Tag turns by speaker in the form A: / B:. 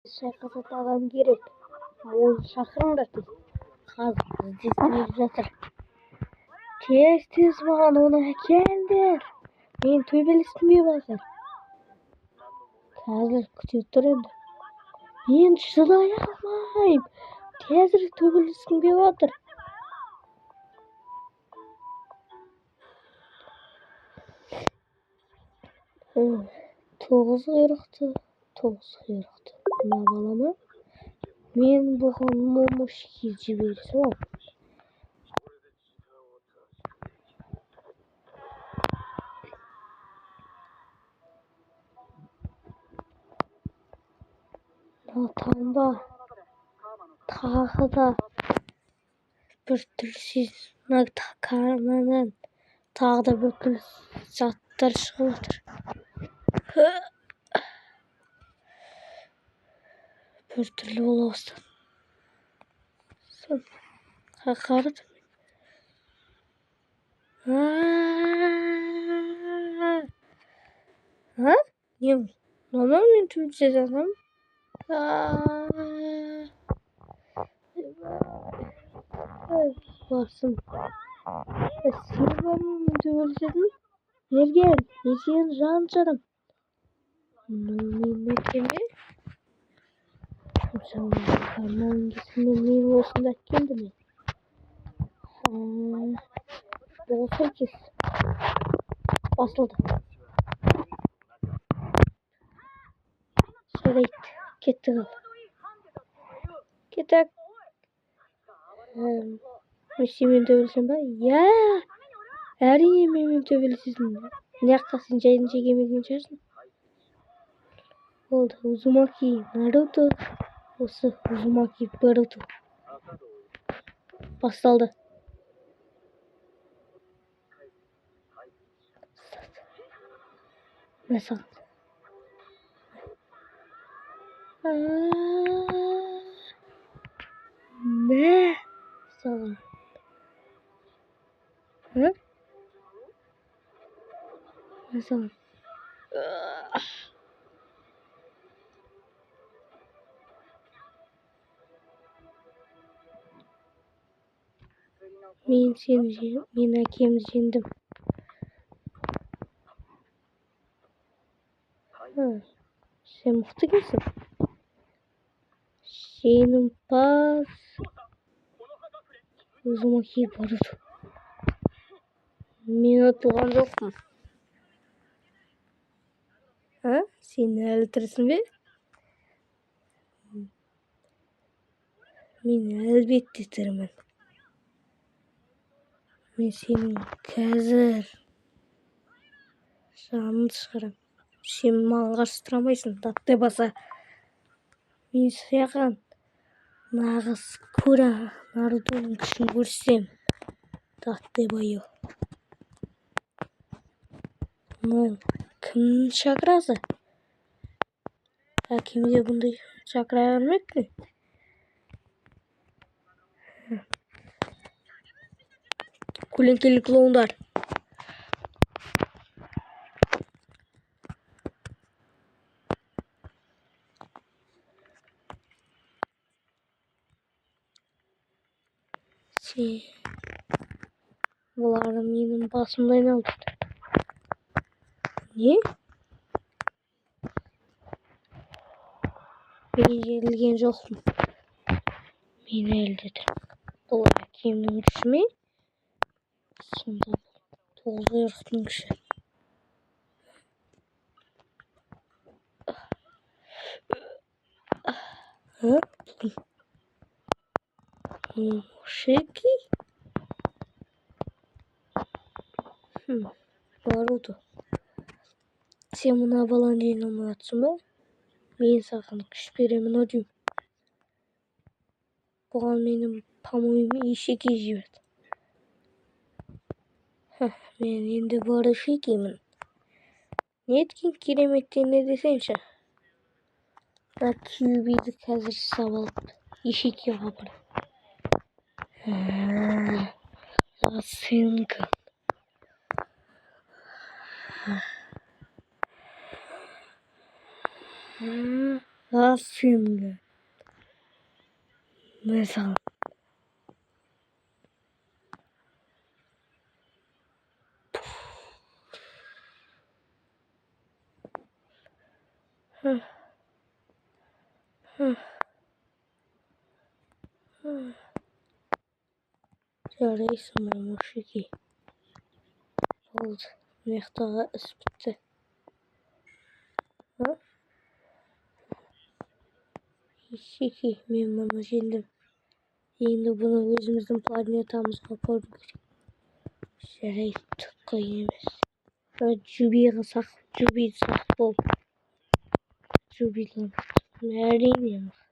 A: Şakasat adam gerek. Onu şakırın da tez. Kazı izleyip жатыр. Tez mаған ona келдер. Мен төбелескім келіп Қазір күтіп тұр енді. Мен шыдай алмайм. Тезірек төбелескім келіп жатыр. Тоғыз құйрықты. Мына балама мен бұған момышки жіберсем. Таңба тағы да бір түрлі карманнан тағы да бір түрлі заттар шығып отыр. Bir türlü olamazsın. Sen hakaret mi? Ha? Niye bu? Normal mi Türkçe adam? Varsın. Sen bana mı Türkçe'din? Gel. Geçen canım. Ne kimi? Sen karnın gitsin ne olsun da kendine. Bol 8. Basıldı. Şöyle gitti. Gitti. Müslüman dövülsün ben. Ya. Her yemeğimin dövülsün. Ne yaktasın cayını çekemediğin içersin. Oldu. Uzumaki. Naruto. Olsa Uzumaki Naruto. Basıldı. Mesela. Ne? Sana. Hı? Mesela. Men hakemni yendim. Sen mıhtı kimsin? Senin pas. Uzumaki Naruto. Men atılgan жоқпын. Ha? Sen әлі тірісің бе? Men әлбетте тірімін. Мен senin қазір жаныңды шығарам. Sen маған қарсы тұра алмайсың. Датте баса. Мен саған нағыз Кура Нарутоның күшін көрсем. Датте байы. Бұл кімнің шакрасы? Кімде бұндай шакра көрмек пе? Көлеңкелі клоундар. Бұлары менің басымды айналдырды. Не? Мен жеңілген жоқпын. Мен әлі де тұрмын. Бұл әкемнің күші ме? Сонда тоғыз құйрықтың күші. Шеки? Наруто. Sen buna баланы жеңе алмай жатсың ба? Мен саған күш беремін ау деймін. Бұған менің по-моему ешеке жіберді. Мен енді Барышекимін. Неткен кереметтен не десеңші? Кюбиді қазір сабалып ешеке қапыр. Сынкын. Aferin. Mesela. Hı, hı, hı. يا رئيس المرشدين oldu. Mehtar'a bitti. Ha? Şiki memnun şimdi. Şimdi bunu özümüzün planetamızga koyduk. Şeref tıkkayımız. Jubi sak bol. Jubi lan. Neredeyim ya?